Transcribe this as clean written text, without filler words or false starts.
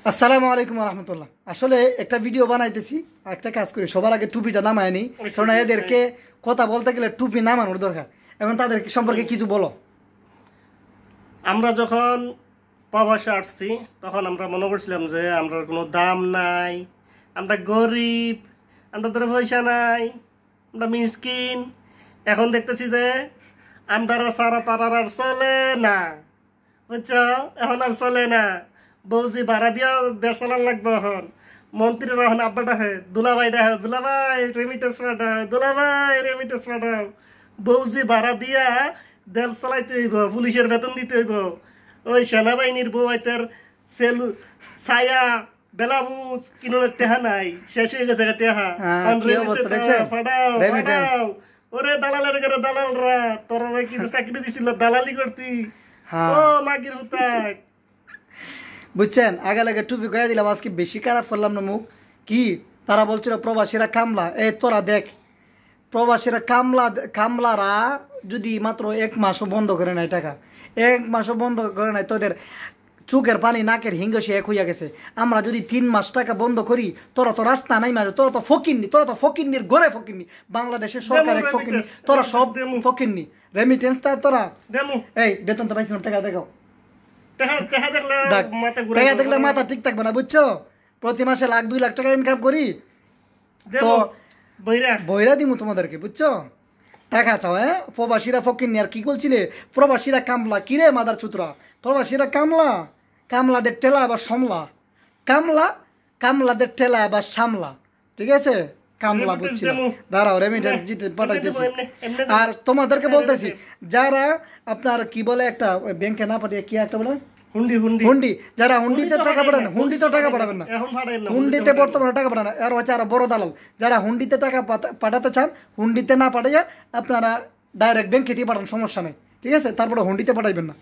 আসসালামু আলাইকুম রহমতুল্লাহ। আসলে একটা ভিডিও বানাইতেছি, একটা কাজ করি, সবার আগে টুপিটা নামায় নি, কারণ এদেরকে কথা বলতে গেলে টুপি নামানোর দরকার। এখন তাদের সম্পর্কে কিছু বলো। আমরা যখন প্রবাসে আসছি তখন আমরা মনে করছিলাম যে আমরা কোনো দাম নাই, আমরা গরিব, আমরা ধরে পয়সা নাই, আমরা মিসকিন। এখন দেখতেছি যে আমরা সারা তারার আর চলে না, বুঝছো? এখন আর চলে না। বৌজি ভাড়া দিয়া দেড় চালান লাগবে। এখন মন্ত্রীরা এখন আব্বাটা হে দুলাভাই ডাহে, দুলাভাই রেমিটেন্স পাঠাও, দুলাভাই রেমিটেন্স পাঠাও। বৌজি ভাড়া দিয়া দেড় চালাইতে হইব, পুলিশের বেতন দিতে হইব। ওই সেনাবাহিনীর বউ আইতার সেলু ছায়া বেলাবুজ কিনোর টেহা নাই, শেষ হয়ে গেছে টেহা। ফাটাও ওরে দালালের ঘরে দালালরা, তোরা কিছু চাকরি দিছিল, দালালি করতি। ও মাগির হুতাই, বুঝছেন? আগে লাগে টুপি গায়ে দিলাম, আজকে বেশি খারাপ করলাম না মুখ। কি তারা বলছিল প্রবাসীরা কামলা। তোরা দেখ, প্রবাসীরা কামলারা যদি মাত্র 1 মাসও বন্ধ করে নাই, টাকা 1 মাসও বন্ধ করে নাই, তোদের চোখের পানি নাকের হিঙ্গসে এক হইয়া গেছে। আমরা যদি 3 মাস টাকা বন্ধ করি, তোরা তো রাস্তা নাই মারে, তোরা তো ফকিরনি, তোরা তো ফকিরনির ঘরে ফকিরনি, বাংলাদেশের সরকার এক ফকিরনি, তোরা সব ফকিরনি। রেমিটেন্সটা তোরা এই বেতন তো পাইছিলাম, টাকা দেখাও। টাকা দেখলে মাথা ঠিক থাকবে না, বুঝছো? প্রতি মাসে 1-2 লাখ টাকা ইনকাম করি তো বইরা দিমু তোমাদেরকে, বুঝছো? টাকা চাও। প্রবাসীরা ফকিরনি। আর কি বলছিলে? প্রবাসীরা কামলা। কিরে মাদার চুতরা, প্রবাসীরা কামলা? কামলাদের টেলা আবার সমলা, কামলাদের টেলা আবার সামলা, ঠিক আছে? কামলা বুঝছিলাম, দাঁড়াও রেমিটেন্স জিতে পাঠাইতেছি। আর তোমাদেরকে বলতেছি, যারা আপনার কি বলে একটা ব্যাংকে না পাঠিয়ে কি একটা বলে হুন্ডি, যারা হুন্ডিতে টাকা পাঠান, হুন্ডিতে টাকা পাঠাবেন না, হুন্ডিতে বর্তমানে টাকা পাঠান। আর হচ্ছে আরো বড় দালাল, যারা হুন্ডিতে টাকা পাঠাতে চান, হুন্ডিতে না পাঠাইয়া আপনারা ডাইরেক্ট ব্যাংকে দিয়ে পাঠান, সমস্যা নেই, ঠিক আছে? তারপরে হুন্ডিতে পাঠাইবেন না।